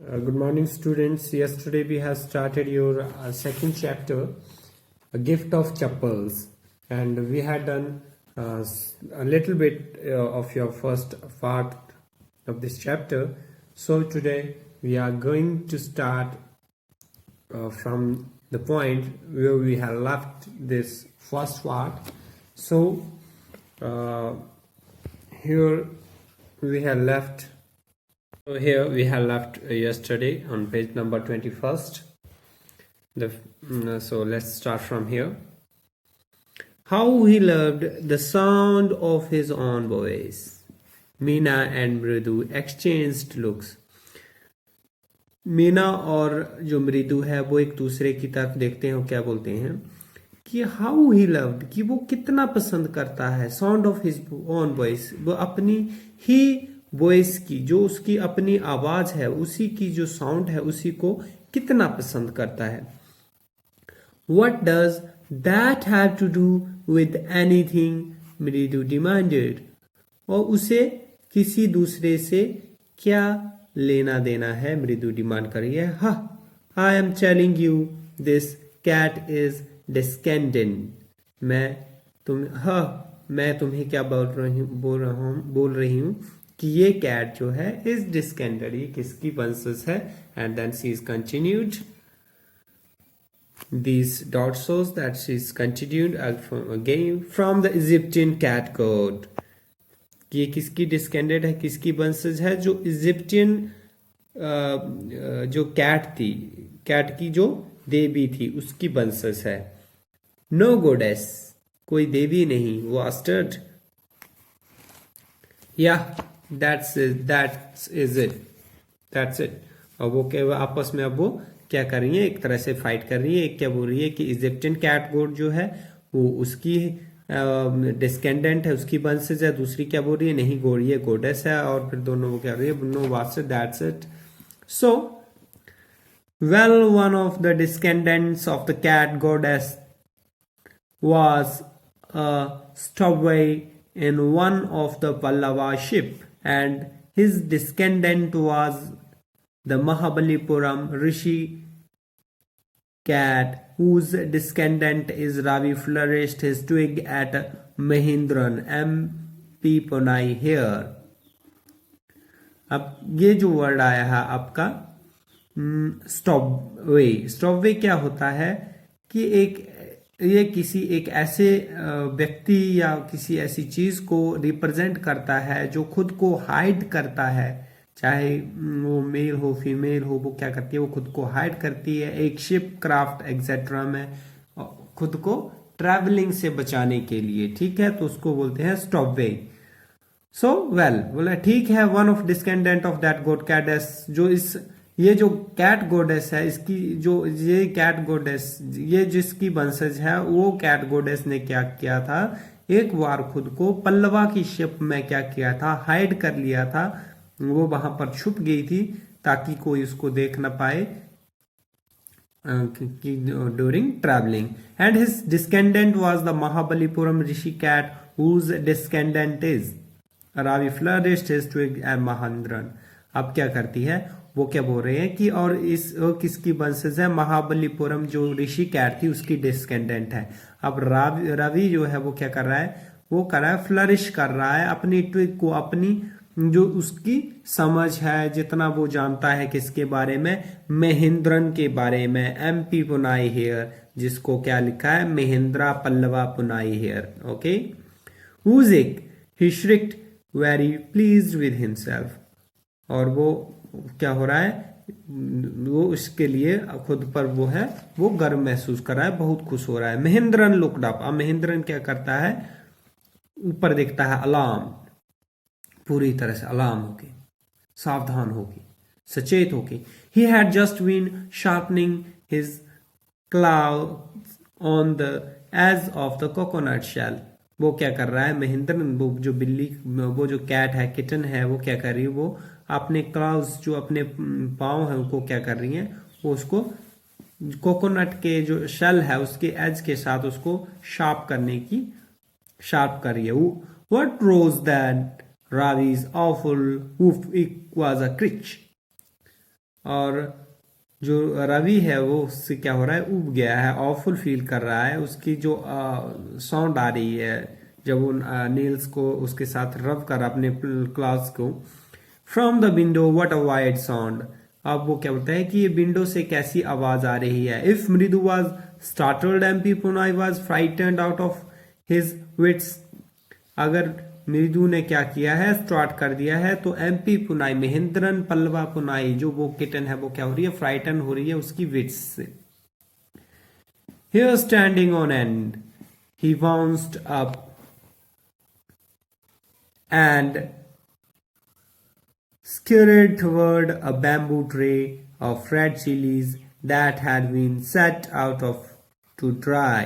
Good morning, students. Yesterday we have started your second chapter, A Gift of Chappals, and we had done a little bit of your first part of this chapter. So today we are going to start from the point where we have left this first part. So here we have left. So here we have left yesterday on page number 21st. So let's start from here. How he loved the sound of his own voice. Meena and Mridu exchanged looks. Meena और जो मृदु है वो एक दूसरे की तरफ देखते हैं, क्या बोलते हैं कि हाउ ही लव्ड, कि वो कितना पसंद करता है, sound of his own voice, वो अपनी ही वॉइस की, जो उसकी अपनी आवाज है, उसी की जो साउंड है उसी को कितना पसंद करता है. What does that have to do with anything? मृदु डिमांडेड. और उसे किसी दूसरे से क्या लेना देना है, मृदु डिमांड कर रही है. हा, I am telling you this cat is descendant. मैं तुम्हें क्या बोल रही हूँ कि ये कैट जो है इज डिस्केंडेड, ये किसकी वंशज है. And then she is continued. These dot shows that she is continued again from the Egyptian cat god. कि ये किसकी डिस्केंडेड है, किसकी वंशज है, जो इजिप्टियन जो कैट थी, कैट की जो देवी थी उसकी वंशज है. नो गोडेस, कोई देवी नहीं. वो अस्टर्ड. या दैट्स इज इट. और वो क्या आपस में अब वो क्या कर रही है, एक तरह से फाइट कर रही है. एक क्या बोल रही है कि इजिप्टियन कैट गॉड जो है वो उसकी डिस्केंडेंट है, उसकी वंशज है. दूसरी क्या बोल रही है, नहीं गॉड, ये गॉडेस है. और फिर दोनों वो क्या रही है, no what's it, that's it. So well, one of the descendants of the cat goddess was a stowaway in one of the Pallava ship, and his descendant was the Mahabalipuram Rishi cat, whose descendant is Ravi flourished his twig at Mahindran MP Ponai here. अब ये जो word आया है आपका स्टॉपवे. स्टॉपवे क्या होता है कि ये किसी एक ऐसे व्यक्ति या किसी ऐसी चीज को रिप्रेजेंट करता है जो खुद को हाइड करता है, चाहे वो मेल हो फीमेल हो. वो क्या करती है, वो खुद को हाइड करती है एक शिप क्राफ्ट एक्सेट्रा में, खुद को ट्रैवलिंग से बचाने के लिए. ठीक है, तो उसको बोलते हैं स्टॉपवे. सो वेल, बोला ठीक है. One of descendant of that goddess, जो ये जो कैट गोडेस है, इसकी जो ये कैट गोडेस, ये जिसकी वंशज है, वो कैट गोडेस ने क्या किया था, एक बार खुद को पल्लवा की शिप में क्या किया था, हाइड कर लिया था. वो वहां पर छुप गई थी ताकि कोई उसको देख ना पाए during travelling. And his descendant was the Mahabalipuram Rishi cat, whose descendant is Ravi flourished his twig and Mahendran. अब क्या करती है, वो क्या बोल रहे हैं कि और किसकी वंशज है, महाबलीपुरम जो ऋषि कैट थी उसकी डिस्केंडेंट है. अब रवि जो है वो क्या कर रहा है, वो कर रहा है फ्लरिश कर रहा है अपनी ट्विग को, अपनी जो उसकी समझ है, जितना वो जानता है किसके बारे में, महेंद्रन के बारे में. MP पुनाई हेयर, जिसको क्या लिखा है, महेंद्रा पल्लवा पुनाई हेयर. ओके. हुजिक he shrieked very pleased with himself. और वो क्या हो रहा है, वो उसके लिए खुद पर वो है, वो गर्व महसूस कर रहा है, बहुत खुश हो रहा है. Mahendran looked up. अब महेंद्रन क्या करता है, ऊपर देखता है, अलार्म, पूरी तरह से अलार्म होके, सावधान होके, सचेत होके. He had just been sharpening his claws on the edge of the coconut shell. वो क्या कर रहा है, महेंद्रन, वो जो बिल्ली, वो जो कैट है, किटन है, वो क्या कर रही है, वो अपने क्लाउज जो अपने पाँव है उनको क्या कर रही है, वो उसको कोकोनट के जो शेल है उसके एज के साथ उसको शार्प कर रही है. What rose that Ravi's awful hoof was a crutch. और जो रवि है वो उससे क्या हो रहा है, उब गया है, ऑफुल फील कर रहा है। उसकी जो साउंड आ रही है जब वो नील्स को उसके साथ रब कर अपने क्लास को, from the window what a wide sound. अब वो क्या बोलता है कि ये विंडो से कैसी आवाज आ रही है। If Mridu was startled MP Punai was frightened out of his wits. अगर मृदु ने क्या किया है, स्टार्ट कर दिया है, तो एमपी पुनाई महेंद्रन पल्लवा पुनाई जो वो किटन है वो क्या हो रही है, फ्राइटन हो रही है उसकी विट्स से। Here standing on and he bounced up and scurried toward a bamboo tray of red chilies that had been set out of to dry.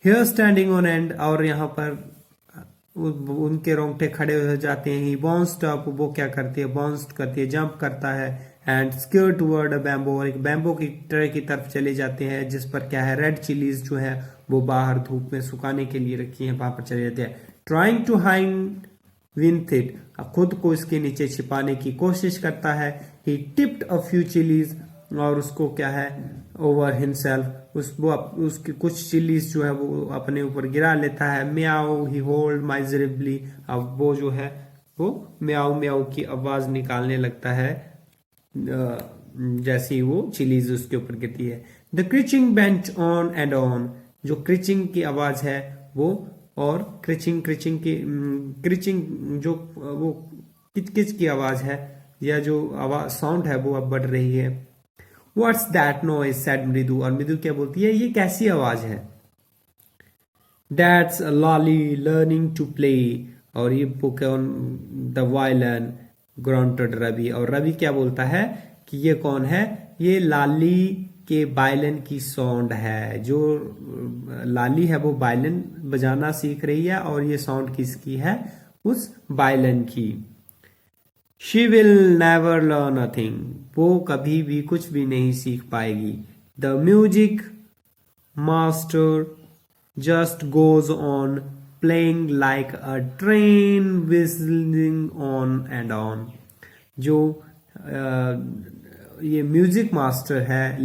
Here standing on end, और यहाँ पर उनके रोंगटे खड़े हो जाते हैं। ही बाउंस्ड अप, वो क्या करती है, बाउंस्ड करती है, जंप करता है। And square toward a bamboo, और एक बैम्बो की ट्रे की तरफ चले जाते हैं जिस पर क्या है, रेड चिलीज जो है वो बाहर धूप में सुखाने के लिए रखी है, वहां पर चले जाते हैं। Trying to hide with it, खुद को इसके नीचे छिपाने की कोशिश करता है। He tipped a few chillies, और उसको क्या है, ओवर हिमसेल्फ, उसकी कुछ चिलीज जो है वो अपने ऊपर गिरा लेता है। म्याऊ ही होल्ड माइजरेबली, अब वो जो है वो म्याऊ म्याऊ की आवाज निकालने लगता है जैसी वो चिलीज उसके ऊपर गिरती है। The creaking bench on and on, जो क्रिचिंग की आवाज है वो, और क्रिचिंग क्रिचिंग की क्रिचिंग जो वो किच किच की आवाज है, या जो आवाज साउंड है वो अब बढ़ रही है। व्हाट्स दैट नॉइज सेड मृदु, और मृदु क्या बोलती है, ये कैसी आवाज है। That's Lali learning to play, और ये book on the violin grounded Ravi, और रवि क्या बोलता है कि ये कौन है, ये लाली के बायलन की साउंड है। जो लाली है वो बायलन बजाना सीख रही है, और ये साउंड किसकी है, उस बायलन की। She will never learn a thing, वो कभी भी कुछ भी नहीं सीख पाएगी। The music master just goes on playing like a train whistling on and on, जो ये म्यूजिक मास्टर है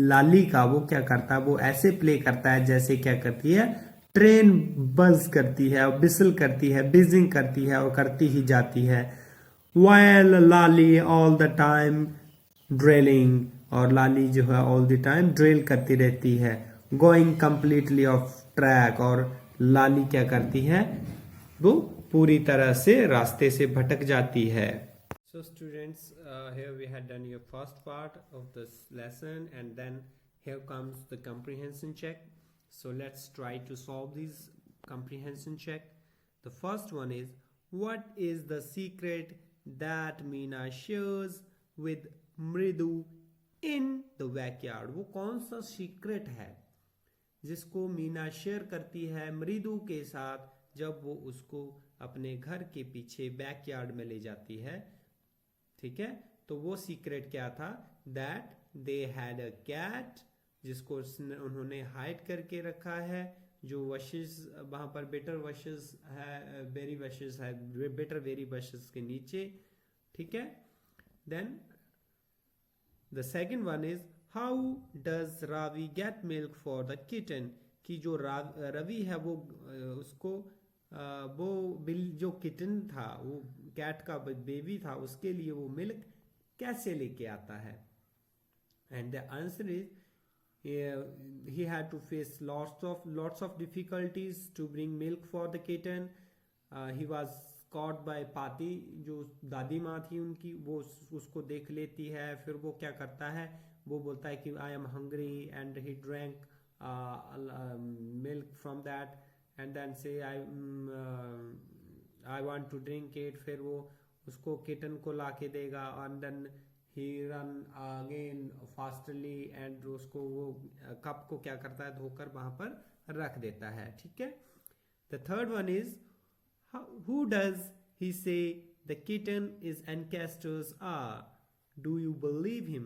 लाली का, वो क्या करता है, वो ऐसे प्ले करता है जैसे क्या करती है, ट्रेन बज करती है, बिसल करती है, बिजिंग करती है, और करती ही जाती है। While Lali all the time drilling, और लाली जो है ऑल द टाइम ड्रिल करती रहती है। गोइंग कंप्लीटली ऑफ ट्रैक, और लाली क्या करती है, वो पूरी तरह से रास्ते से भटक जाती है। So students, here we had done your first part of this lesson, and then here comes the comprehension check. So let's try to solve these comprehension check. The first one is, what is the secret that Meena shares with Mridu in the backyard? वो कौन सा secret है जिसको Meena share करती है मृदु के साथ जब वो उसको अपने घर के पीछे बैकयार्ड में ले जाती है। ठीक है, तो वो सीक्रेट क्या था, that they had a cat, जिसको उन्होंने हाइड करके रखा है, जो वशेस वहां पर बेटर वशेस है, वेरी वशेस है, बेटर वेरी वशेस के नीचे। ठीक है, then the second one is, how does Ravi get milk for the kitten, कि जो रवि है वो उसको वो जो किटन था, वो कैट का बेबी था, उसके लिए वो मिल्क कैसे लेके आता है। And the answer is, he had to face lots of difficulties to bring milk for the kitten. He was caught by पाती, जो दादी माँ थी उनकी, वो उसको देख लेती है। फिर वो क्या करता है, वो बोलता है कि I am hungry, and he drank milk from that, and then say I want to drink it. फिर वो उसको किटन को ला के देगा, and then he run again fastly, and उसको वो कप को क्या करता है, धोकर वहां पर रख देता है। ठीक है, the third one is, who does he say the kitten is ancestors are, do you believe him,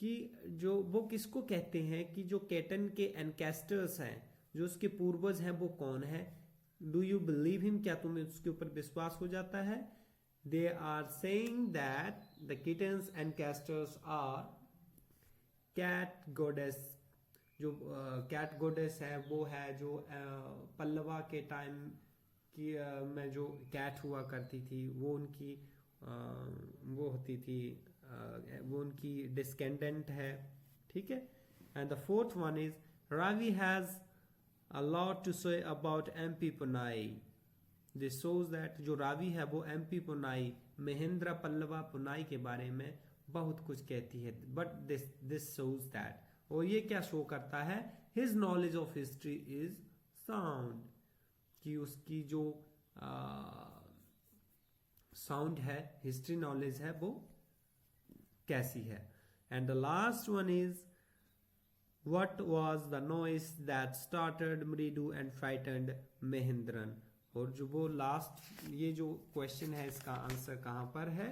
कि जो वो किसको कहते हैं कि जो केटन के एनकेस्टर्स हैं, जो उसके पूर्वज हैं, वो कौन है। डू यू बिलीव हिम, क्या तुम्हें उसके ऊपर विश्वास हो जाता है। they are saying that the kittens and castors are cat goddess. जो कैट गोडेस है वो है जो पल्लवा के टाइम की में जो कैट हुआ करती थी वो उनकी वो होती थी वो उनकी डिस्केंडेंट है, ठीक है। And the fourth one is Ravi has a lot to say about MP Punai. This shows that जो रावी है वो एमपी पुनाई महेंद्र पल्लवा पुनाई के बारे में बहुत कुछ कहती है, बट दिस शोज दैट, और ये क्या शो करता है, his knowledge of history is sound, कि उसकी जो साउंड है, हिस्ट्री नॉलेज है, वो कैसी है। And the last one is what was the noise that started मृदु एंड फ्राइटेंड महेंद्रन। और जो वो लास्ट ये जो क्वेश्चन है इसका आंसर कहां पर है,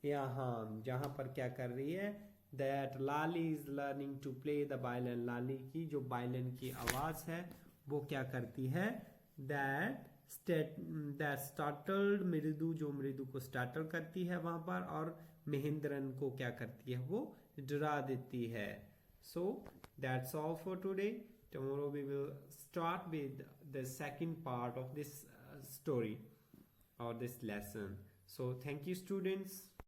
यहाँ जहां पर क्या कर रही है, that Lali is learning to play the violin. Lali की जो वायलिन की आवाज है वो क्या करती है, दैट स्टार्टल्ड मृदु, जो मृदु को स्टार्टल करती है वहां पर, और महेंद्रन को क्या करती है, वो डरा देती है। So that's all for today. Tomorrow we will start with the second part of this story or this lesson. So thank you students.